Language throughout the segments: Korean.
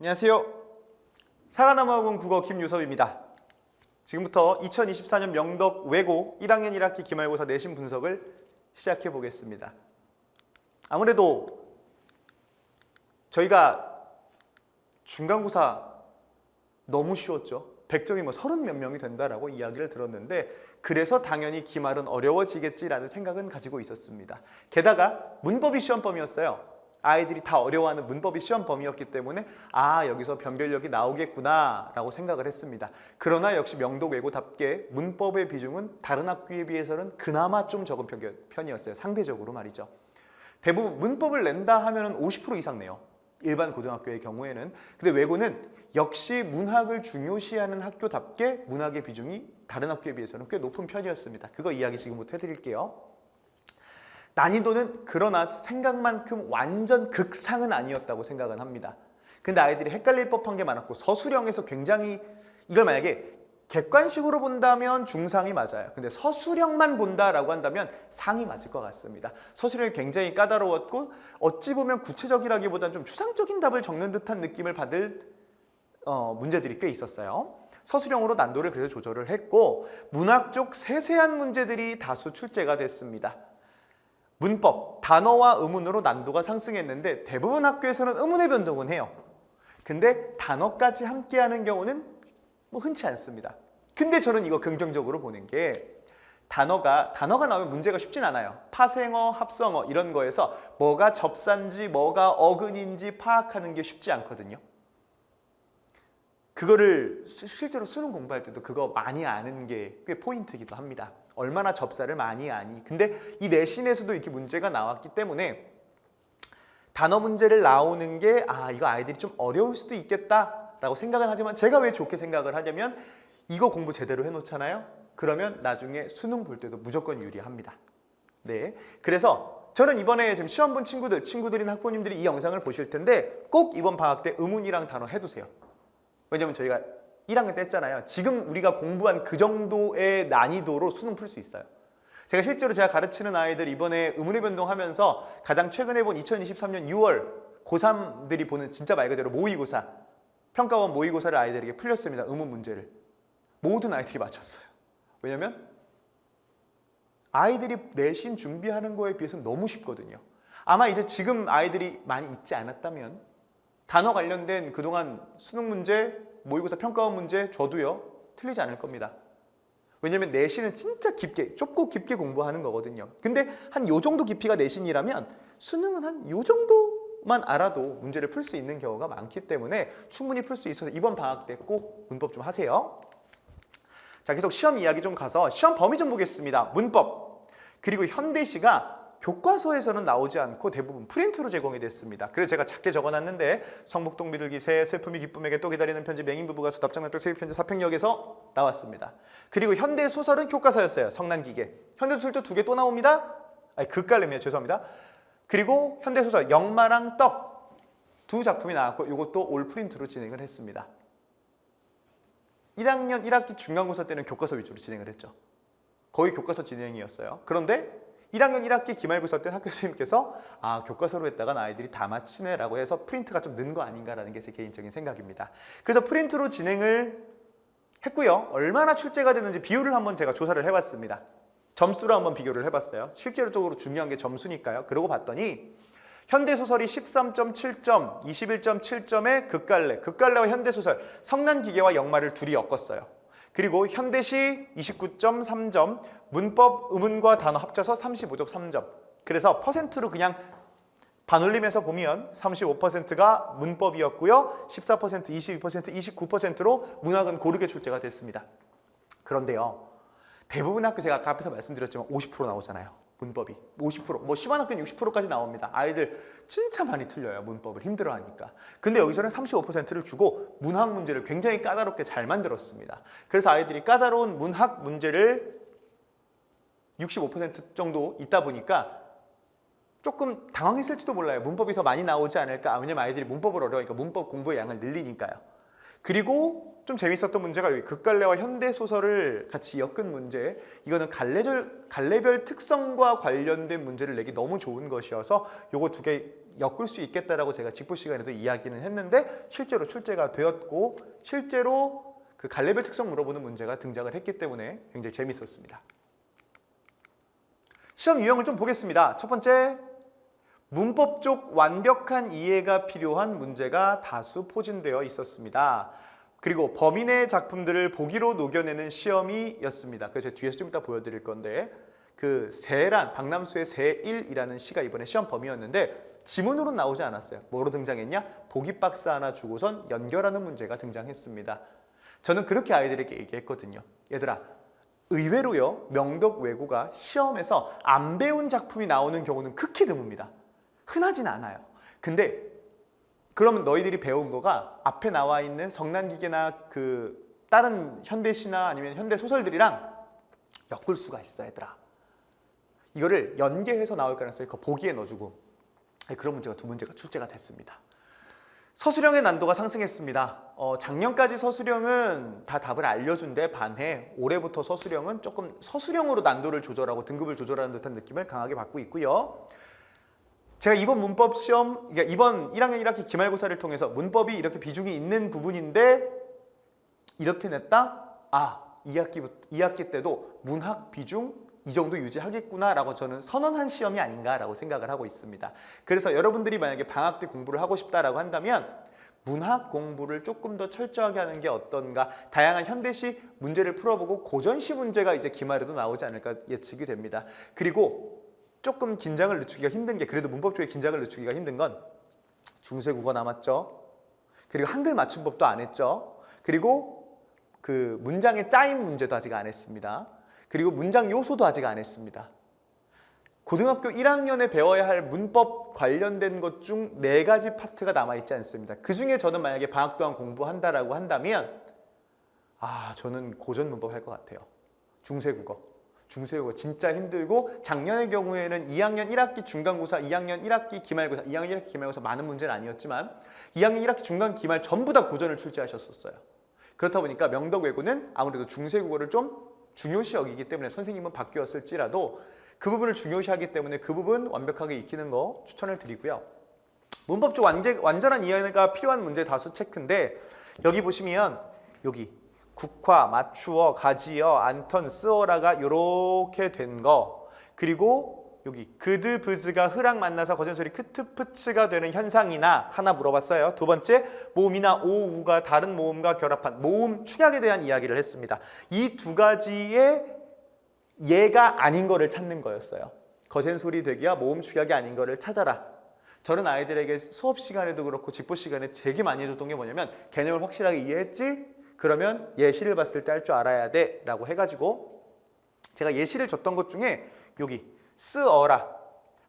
안녕하세요. 사과나무학원 국어 김유섭입니다. 지금부터 2024년 명덕 외고 1학년 1학기 기말고사 내신 분석을 시작해 보겠습니다. 아무래도 저희가 중간고사 너무 쉬웠죠. 100점이 30 몇 명이 된다라고 이야기를 들었는데, 그래서 당연히 기말은 어려워지겠지라는 생각은 가지고 있었습니다. 게다가 문법이 시험범위였어요. 아이들이 다 어려워하는 문법이 시험범위였기 때문에 여기서 변별력이 나오겠구나 라고 생각을 했습니다. 그러나 역시 명덕 외고답게 문법의 비중은 다른 학교에 비해서는 그나마 좀 적은 편이었어요. 상대적으로 말이죠. 대부분 문법을 낸다 하면 50% 이상 내요. 일반 고등학교의 경우에는. 근데 외고는 역시 문학을 중요시하는 학교답게 문학의 비중이 다른 학교에 비해서는 꽤 높은 편이었습니다. 그거 이야기 지금부터 해드릴게요. 난이도는 그러나 생각만큼 완전 극상은 아니었다고 생각은 합니다. 근데 아이들이 헷갈릴 법한 게 많았고, 서술형에서 굉장히, 이걸 만약에 객관식으로 본다면 중상이 맞아요. 근데 서술형만 본다라고 한다면 상이 맞을 것 같습니다. 서술형이 굉장히 까다로웠고, 어찌 보면 구체적이라기보다는 좀 추상적인 답을 적는 듯한 느낌을 받을 문제들이 꽤 있었어요. 서술형으로 난도를 그래서 조절을 했고, 문학 쪽 세세한 문제들이 다수 출제가 됐습니다. 문법, 단어와 의문으로 난도가 상승했는데 대부분 학교에서는 의문의 변동은 해요. 근데 단어까지 함께하는 경우는 흔치 않습니다. 근데 저는 이거 긍정적으로 보는 게, 단어가 나오면 문제가 쉽진 않아요. 파생어, 합성어 이런 거에서 뭐가 접사인지 뭐가 어근인지 파악하는 게 쉽지 않거든요. 그거를 실제로 수능 공부할 때도 그거 많이 아는 게 꽤 포인트이기도 합니다. 얼마나 접사를 많이 아니. 근데 이 내신에서도 이렇게 문제가 나왔기 때문에 단어 문제를 나오는 게 이거 아이들이 좀 어려울 수도 있겠다라고 생각은 하지만, 제가 왜 좋게 생각을 하냐면, 이거 공부 제대로 해놓잖아요. 그러면 나중에 수능 볼 때도 무조건 유리합니다. 네, 그래서 저는 이번에 지금 시험 본 친구들이나 학부모님들이 이 영상을 보실 텐데 꼭 이번 방학 때 의문이랑 단어 해두세요. 왜냐면 저희가 1학년 때 했잖아요. 지금 우리가 공부한 그 정도의 난이도로 수능 풀 수 있어요. 제가 가르치는 아이들 이번에 의문의 변동하면서 가장 최근에 본 2023년 6월 고3들이 보는 진짜 말 그대로 모의고사, 평가원 모의고사를 아이들에게 풀렸습니다. 의문 문제를. 모든 아이들이 맞췄어요. 왜냐면 아이들이 내신 준비하는 거에 비해서는 너무 쉽거든요. 아마 이제 지금 아이들이 많이 잊지 않았다면 단어 관련된 그동안 수능 문제, 모의고사 평가원 문제 저도요 틀리지 않을 겁니다. 왜냐면 내신은 진짜 깊게, 좁고 깊게 공부하는 거거든요. 근데 한 요 정도 깊이가 내신이라면 수능은 한 요 정도만 알아도 문제를 풀 수 있는 경우가 많기 때문에 충분히 풀 수 있어서 이번 방학 때 꼭 문법 좀 하세요. 자, 계속 시험 이야기 좀 가서 시험 범위 좀 보겠습니다. 문법, 그리고 현대시가 교과서에서는 나오지 않고 대부분 프린트로 제공이 됐습니다. 그래서 제가 작게 적어놨는데, 성북동 비둘기 새, 슬픔이 기쁨에게 또 기다리는 편지, 맹인 부부가 수답장 납작 세비 편지, 사평역에서 나왔습니다. 그리고 현대소설은 교과서였어요. 성난기계. 현대소설도 2개 또 나옵니다. 극갈래미요, 죄송합니다. 그리고 현대소설 역마랑 떡 2작품이 나왔고, 이것도 올 프린트로 진행을 했습니다. 1학년 1학기 중간고사 때는 교과서 위주로 진행을 했죠. 거의 교과서 진행이었어요. 그런데 1학년 1학기 기말고사 때 학교 선생님께서 교과서로 했다간 아이들이 다 맞히네 라고 해서 프린트가 좀 는 거 아닌가라는 게 제 개인적인 생각입니다. 그래서 프린트로 진행을 했고요. 얼마나 출제가 됐는지 비율을 한번 제가 조사를 해봤습니다. 점수로 한번 비교를 해봤어요. 실제적으로 중요한 게 점수니까요. 그러고 봤더니 현대소설이 13.7점, 21.7점의 극갈래와 현대소설, 성난기계와 역마를 둘이 엮었어요. 그리고 현대시 29.3점, 문법, 의문과 단어 합쳐서 35.3점. 그래서 퍼센트로 그냥 반올림해서 보면 35%가 문법이었고요. 14%, 22%, 29%로 문학은 고르게 출제가 됐습니다. 그런데요, 대부분 학교, 제가 아까 앞에서 말씀드렸지만 50% 나오잖아요. 문법이 50%, 심한 학교는 60%까지 나옵니다. 아이들 진짜 많이 틀려요. 문법을 힘들어하니까. 근데 여기서는 35%를 주고 문학 문제를 굉장히 까다롭게 잘 만들었습니다. 그래서 아이들이 까다로운 문학 문제를 65% 정도 있다 보니까 조금 당황했을지도 몰라요. 문법이 더 많이 나오지 않을까? 왜냐면 아이들이 문법을 어려우니까 문법 공부의 양을 늘리니까요. 그리고 좀 재밌었던 문제가 여기 극갈래와 현대소설을 같이 엮은 문제. 이거는 갈래별 특성과 관련된 문제를 내기 너무 좋은 것이어서 요거 두 개 엮을 수 있겠다라고 제가 직보 시간에도 이야기는 했는데 실제로 출제가 되었고 실제로 그 갈래별 특성 물어보는 문제가 등장을 했기 때문에 굉장히 재밌었습니다. 시험 유형을 좀 보겠습니다. 첫 번째, 문법적 완벽한 이해가 필요한 문제가 다수 포진되어 있었습니다. 그리고 범인의 작품들을 보기로 녹여내는 시험이었습니다. 그래서 제가 뒤에서 좀 이따 보여드릴 건데 그 세란, 박남수의 세일이라는 시가 이번에 시험 범위였는데 지문으로는 나오지 않았어요. 뭐로 등장했냐? 보기 박스 하나 주고선 연결하는 문제가 등장했습니다. 저는 그렇게 아이들에게 얘기했거든요. 얘들아, 의외로요, 명덕 외고가 시험에서 안 배운 작품이 나오는 경우는 극히 드뭅니다. 흔하진 않아요. 근데 그러면 너희들이 배운 거가 앞에 나와 있는 성난기계나 그 다른 현대시나 아니면 현대 소설들이랑 엮을 수가 있어, 얘들아. 이거를 연계해서 나올 가능성이 그 보기에 넣어주고 그런 문제가 두 문제가 출제가 됐습니다. 서술형의 난도가 상승했습니다. 작년까지 서술형은 다 답을 알려준데 반해 올해부터 서술형은 조금 서술형으로 난도를 조절하고 등급을 조절하는 듯한 느낌을 강하게 받고 있고요. 제가 이번 문법 시험, 그러니까 이번 1학년 1학기 기말고사를 통해서 문법이 이렇게 비중이 있는 부분인데 이렇게 냈다? 아, 2학기 때도 문학 비중 이 정도 유지하겠구나라고 저는 선언한 시험이 아닌가라고 생각을 하고 있습니다. 그래서 여러분들이 만약에 방학 때 공부를 하고 싶다라고 한다면 문학 공부를 조금 더 철저하게 하는 게 어떤가, 다양한 현대시 문제를 풀어보고 고전시 문제가 이제 기말에도 나오지 않을까 예측이 됩니다. 그리고 조금 긴장을 늦추기가 힘든 게, 그래도 문법 쪽에 긴장을 늦추기가 힘든 건 중세 국어 남았죠. 그리고 한글 맞춤법도 안 했죠. 그리고 그 문장의 짜임 문제도 아직 안 했습니다. 그리고 문장 요소도 아직 안 했습니다. 고등학교 1학년에 배워야 할 문법 관련된 것 중 4가지 파트가 남아있지 않습니다. 그 중에 저는 만약에 방학 동안 공부한다라고 한다면 저는 고전 문법 할 것 같아요. 중세국어 진짜 힘들고, 작년의 경우에는 2학년 1학기 중간고사, 2학년 1학기 기말고사, 2학년 1학기 기말고사 많은 문제는 아니었지만 2학년 1학기 중간 기말 전부 다 고전을 출제하셨었어요. 그렇다 보니까 명덕 외고는 아무래도 중세국어를 좀 중요시 여기기 때문에 선생님은 바뀌었을지라도 그 부분을 중요시하기 때문에 그 부분 완벽하게 익히는 거 추천을 드리고요. 문법적 완전한 이해가 필요한 문제 다수 체크인데 여기 보시면 여기 국화, 맞추어, 가지어, 안턴, 쓰어라가 이렇게 된 거, 그리고 여기 그드, 브즈가 흐랑 만나서 거센소리 크트, 프츠가 되는 현상이나 하나 물어봤어요. 두 번째, 모음이나 오우가 다른 모음과 결합한 모음 축약에 대한 이야기를 했습니다. 이 두 가지의 예가 아닌 거를 찾는 거였어요. 거센소리 되기와 모음 축약이 아닌 거를 찾아라. 저는 아이들에게 수업 시간에도 그렇고 직보 시간에 되게 많이 해줬던 게 뭐냐면, 개념을 확실하게 이해했지? 그러면 예시를 봤을 때 할 줄 알아야 돼 라고 해가지고 제가 예시를 줬던 것 중에 여기 쓰어라,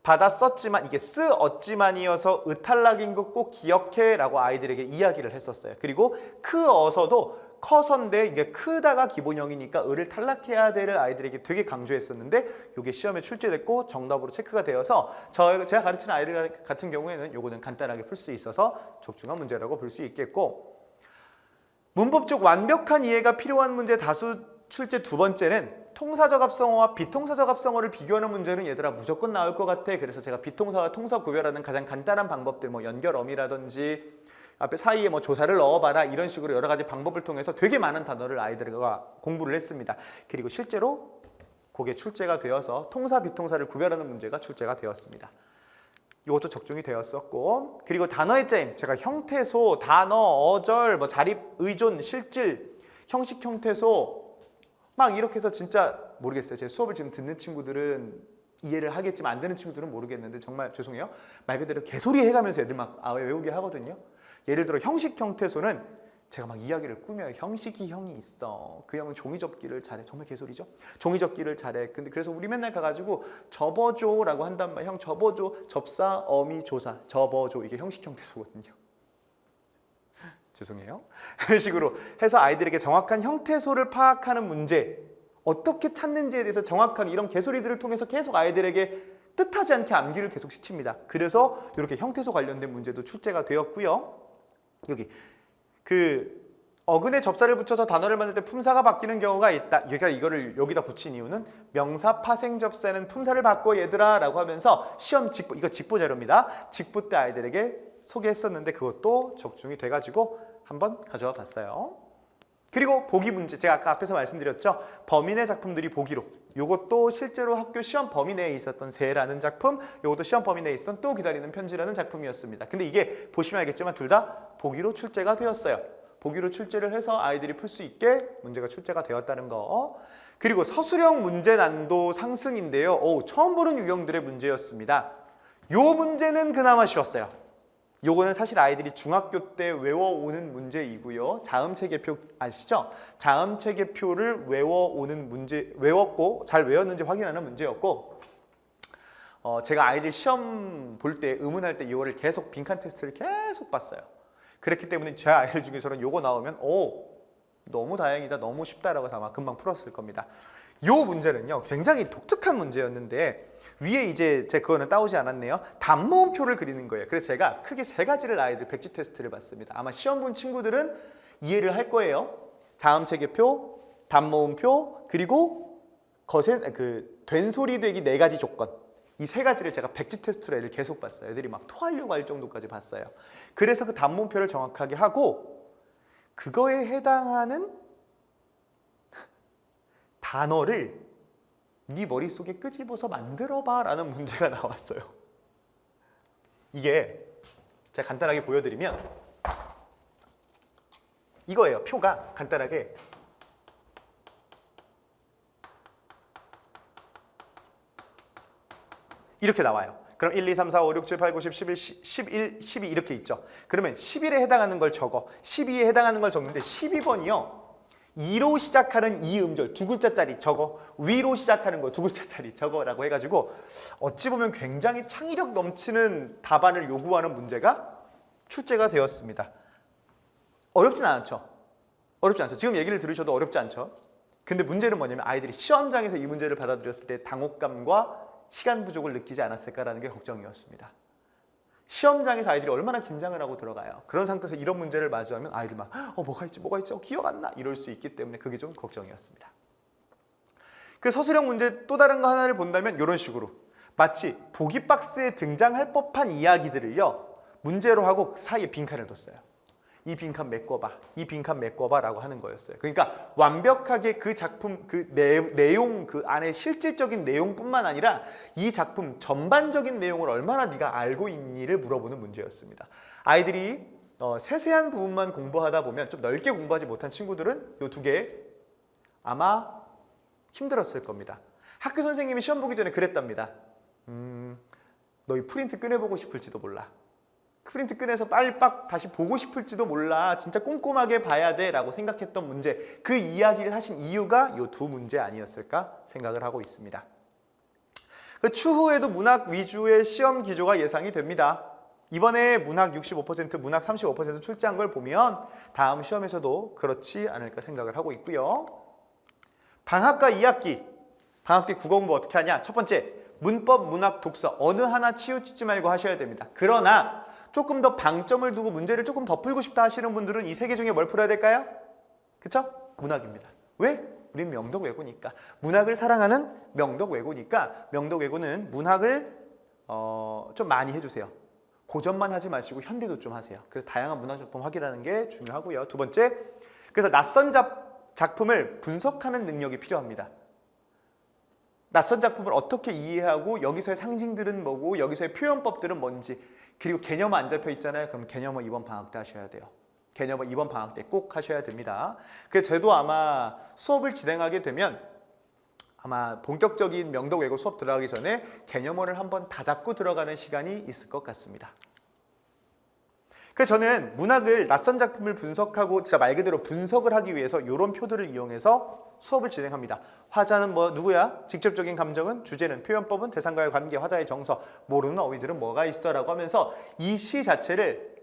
받아 썼지만 이게 쓰었지만이어서 의탈락인 거 꼭 기억해 라고 아이들에게 이야기를 했었어요. 그리고 크어서도 커서인데 이게 크다가 기본형이니까 을을 탈락해야 돼를 아이들에게 되게 강조했었는데 이게 시험에 출제됐고 정답으로 체크가 되어서 제가 가르치는 아이들 같은 경우에는 요거는 간단하게 풀 수 있어서 적중한 문제라고 볼 수 있겠고, 문법적 완벽한 이해가 필요한 문제 다수 출제 두 번째는 통사적 합성어와 비통사적 합성어를 비교하는 문제는 얘들아 무조건 나올 것 같아. 그래서 제가 비통사와 통사 구별하는 가장 간단한 방법들, 뭐 연결어미라든지 앞에 사이에 뭐 조사를 넣어봐라, 이런 식으로 여러 가지 방법을 통해서 되게 많은 단어를 아이들과 공부를 했습니다. 그리고 실제로 그게 출제가 되어서 통사, 비통사를 구별하는 문제가 출제가 되었습니다. 이것도 적중이 되었었고, 그리고 단어의 짜임, 제가 형태소, 단어, 어절, 뭐 자립, 의존, 실질, 형식 형태소 막 이렇게 해서 진짜 모르겠어요. 제 수업을 지금 듣는 친구들은 이해를 하겠지만 안 듣는 친구들은 모르겠는데 정말 죄송해요. 말 그대로 개소리 해가면서 애들 막 외우게 하거든요. 예를 들어 형식 형태소는 제가 막 이야기를 꾸며요. 형식이 형이 있어. 그 형은 종이접기를 잘해. 정말 개소리죠? 종이접기를 잘해. 근데 그래서 우리 맨날 가가지고 접어줘라고 한단 말이야. 형 접어줘. 접사, 어미, 조사. 접어줘. 이게 형식 형태소거든요. 죄송해요. 이런 식으로 해서 아이들에게 정확한 형태소를 파악하는 문제, 어떻게 찾는지에 대해서 정확하게 이런 개소리들을 통해서 계속 아이들에게 뜻하지 않게 암기를 계속 시킵니다. 그래서 이렇게 형태소 관련된 문제도 출제가 되었고요. 여기 그 어근에 접사를 붙여서 단어를 만들 때 품사가 바뀌는 경우가 있다. 그러니까 이거를 여기다 붙인 이유는 명사 파생 접사는 품사를 바꿔 얘들아 라고 하면서 시험 직보, 이거 직보 자료입니다. 직보 때 아이들에게 소개했었는데 그것도 적중이 돼가지고 한번 가져와 봤어요. 그리고 보기 문제, 제가 아까 앞에서 말씀드렸죠. 범인의 작품들이 보기로. 요것도 실제로 학교 시험 범위 내에 있었던 새라는 작품, 요것도 시험 범위 내에 있었던 또 기다리는 편지라는 작품이었습니다. 근데 이게 보시면 알겠지만 둘 다 보기로 출제가 되었어요. 보기로 출제를 해서 아이들이 풀 수 있게 문제가 출제가 되었다는 거. 그리고 서술형 문제 난도 상승인데요. 처음 보는 유형들의 문제였습니다. 요 문제는 그나마 쉬웠어요. 요거는 사실 아이들이 중학교 때 외워오는 문제이고요. 자음체계표 아시죠? 자음체계표를 외워오는 문제, 외웠고 잘 외웠는지 확인하는 문제였고, 제가 아이들 시험 볼 때 의문할 때 이거를 계속 빈칸 테스트를 계속 봤어요. 그렇기 때문에 제 아이들 중에서는 요거 나오면 너무 다행이다, 너무 쉽다라고 아마 금방 풀었을 겁니다. 요 문제는요 굉장히 독특한 문제였는데 위에 이제 제가 그거는 따오지 않았네요. 답모음표를 그리는 거예요. 그래서 제가 크게 세 가지를 아이들 백지 테스트를 봤습니다. 아마 시험 본 친구들은 이해를 할 거예요. 자음체계표, 답모음표, 그리고 된소리 되기 네 가지 조건. 이 세 가지를 제가 백지 테스트로 애들 계속 봤어요. 애들이 막 토하려고 할 정도까지 봤어요. 그래서 그 답모음표를 정확하게 하고 그거에 해당하는 단어를 네 머릿속에 끄집어서 만들어봐 라는 문제가 나왔어요. 이게 제가 간단하게 보여드리면 이거예요. 표가 간단하게 이렇게 나와요. 그럼 1, 2, 3, 4, 5, 6, 7, 8, 9, 10, 11, 11, 12 이렇게 있죠. 그러면 11에 해당하는 걸 적어. 12에 해당하는 걸 적는데 12번이요. 2로 시작하는 이 음절 두 글자짜리 적어. 위로 시작하는 거 두 글자짜리 적어라고 해가지고 어찌 보면 굉장히 창의력 넘치는 답안을 요구하는 문제가 출제가 되었습니다. 어렵진 않죠. 어렵지 않죠. 지금 얘기를 들으셔도 어렵지 않죠. 근데 문제는 뭐냐면 아이들이 시험장에서 이 문제를 받아들였을 때 당혹감과 시간 부족을 느끼지 않았을까라는 게 걱정이었습니다. 시험장에서 아이들이 얼마나 긴장을 하고 들어가요. 그런 상태에서 이런 문제를 마주하면 아이들 막 뭐가 있지 기억 안 나 이럴 수 있기 때문에 그게 좀 걱정이었습니다. 그 서술형 문제 또 다른 거 하나를 본다면 이런 식으로 마치 보기 박스에 등장할 법한 이야기들을요 문제로 하고 그 사이에 빈칸을 뒀어요. 이 빈칸 메꿔봐, 이 빈칸 메꿔봐라고 하는 거였어요. 그러니까 완벽하게 그 작품 그 내용 그 안에 실질적인 내용뿐만 아니라 이 작품 전반적인 내용을 얼마나 네가 알고 있니를 물어보는 문제였습니다. 아이들이 세세한 부분만 공부하다 보면 좀 넓게 공부하지 못한 친구들은 이 두 개 아마 힘들었을 겁니다. 학교 선생님이 시험 보기 전에 그랬답니다. 너희 프린트 꺼내보고 싶을지도 몰라. 프린트 꺼내서 빨빡 다시 보고 싶을지도 몰라. 진짜 꼼꼼하게 봐야 돼 라고 생각했던 문제, 그 이야기를 하신 이유가 이 두 문제 아니었을까 생각을 하고 있습니다. 그 추후에도 문학 위주의 시험 기조가 예상이 됩니다. 이번에 문학 65%, 문학 35% 출제한 걸 보면 다음 시험에서도 그렇지 않을까 생각을 하고 있고요. 방학과 2학기, 방학 때 국어 공부 어떻게 하냐? 첫 번째, 문법, 문학, 독서 어느 하나 치우치지 말고 하셔야 됩니다. 그러나 조금 더 방점을 두고 문제를 조금 더 풀고 싶다 하시는 분들은 이 세 개 중에 뭘 풀어야 될까요? 그쵸? 문학입니다. 왜? 우린 명덕외고니까. 문학을 사랑하는 명덕외고니까 명덕외고는 문학을 좀 많이 해주세요. 고전만 하지 마시고 현대도 좀 하세요. 그래서 다양한 문학작품 확인하는 게 중요하고요. 두 번째, 그래서 낯선 작품을 분석하는 능력이 필요합니다. 낯선 작품을 어떻게 이해하고 여기서의 상징들은 뭐고 여기서의 표현법들은 뭔지, 그리고 개념 안 잡혀 있잖아요. 그럼 개념을 이번 방학 때 하셔야 돼요. 개념을 이번 방학 때 꼭 하셔야 됩니다. 그래서 저도 아마 수업을 진행하게 되면 아마 본격적인 명덕외고 수업 들어가기 전에 개념어를 한번 다 잡고 들어가는 시간이 있을 것 같습니다. 그래서 저는 문학을 낯선 작품을 분석하고 진짜 말 그대로 분석을 하기 위해서 이런 표들을 이용해서 수업을 진행합니다. 화자는 뭐 누구야? 직접적인 감정은, 주제는, 표현법은, 대상과의 관계, 화자의 정서, 모르는 어휘들은 뭐가 있어라고 하면서 이 시 자체를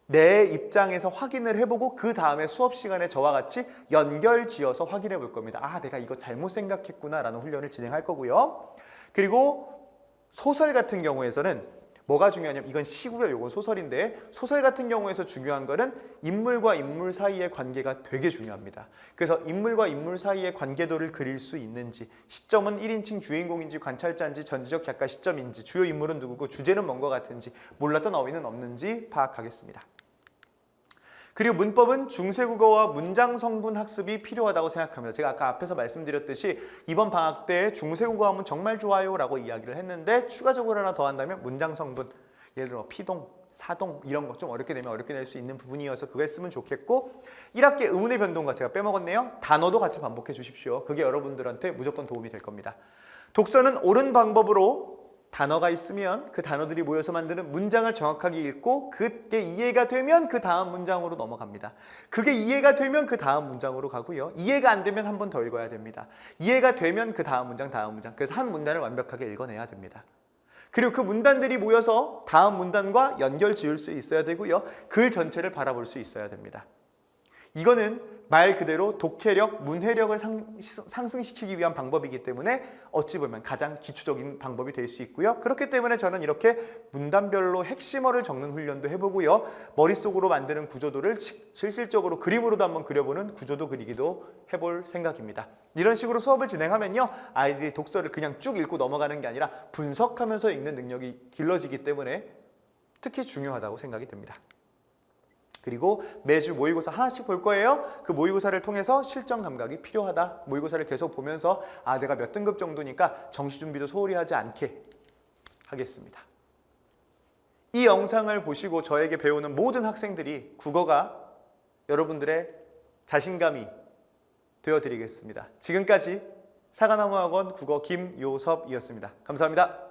내 입장에서 확인을 해보고 그 다음에 수업 시간에 저와 같이 연결 지어서 확인해 볼 겁니다. 아, 내가 이거 잘못 생각했구나 라는 훈련을 진행할 거고요. 그리고 소설 같은 경우에서는 뭐가 중요하냐면 이건 시고요. 이건 소설인데 소설 같은 경우에서 중요한 거는 인물과 인물 사이의 관계가 되게 중요합니다. 그래서 인물과 인물 사이의 관계도를 그릴 수 있는지, 시점은 1인칭 주인공인지 관찰자인지 전지적 작가 시점인지, 주요 인물은 누구고 주제는 뭔가 같은지, 몰랐던 어휘는 없는지 파악하겠습니다. 그리고 문법은 중세국어와 문장 성분 학습이 필요하다고 생각합니다. 제가 아까 앞에서 말씀드렸듯이 이번 방학 때 중세국어 하면 정말 좋아요 라고 이야기를 했는데 추가적으로 하나 더 한다면 문장 성분, 예를 들어 피동, 사동 이런 거 좀 어렵게 되면 어렵게 낼 수 있는 부분이어서 그거 했으면 좋겠고 1학기 의문의 변동과 제가 빼먹었네요. 단어도 같이 반복해 주십시오. 그게 여러분들한테 무조건 도움이 될 겁니다. 독서는 옳은 방법으로 단어가 있으면 그 단어들이 모여서 만드는 문장을 정확하게 읽고 그게 이해가 되면 그 다음 문장으로 넘어갑니다. 그게 이해가 되면 그 다음 문장으로 가고요. 이해가 안 되면 한 번 더 읽어야 됩니다. 이해가 되면 그 다음 문장, 다음 문장. 그래서 한 문단을 완벽하게 읽어내야 됩니다. 그리고 그 문단들이 모여서 다음 문단과 연결 지을 수 있어야 되고요. 글 전체를 바라볼 수 있어야 됩니다. 이거는 말 그대로 독해력, 문해력을 상승시키기 위한 방법이기 때문에 어찌 보면 가장 기초적인 방법이 될 수 있고요. 그렇기 때문에 저는 이렇게 문단별로 핵심어를 적는 훈련도 해보고요. 머릿속으로 만드는 구조도를 실질적으로 그림으로도 한번 그려보는 구조도 그리기도 해볼 생각입니다. 이런 식으로 수업을 진행하면요. 아이들이 독서를 그냥 쭉 읽고 넘어가는 게 아니라 분석하면서 읽는 능력이 길러지기 때문에 특히 중요하다고 생각이 듭니다. 그리고 매주 모의고사 하나씩 볼 거예요. 그 모의고사를 통해서 실전 감각이 필요하다. 모의고사를 계속 보면서 내가 몇 등급 정도니까 정시 준비도 소홀히 하지 않게 하겠습니다. 이 영상을 보시고 저에게 배우는 모든 학생들이 국어가 여러분들의 자신감이 되어드리겠습니다. 지금까지 사과나무학원 국어 김요섭이었습니다. 감사합니다.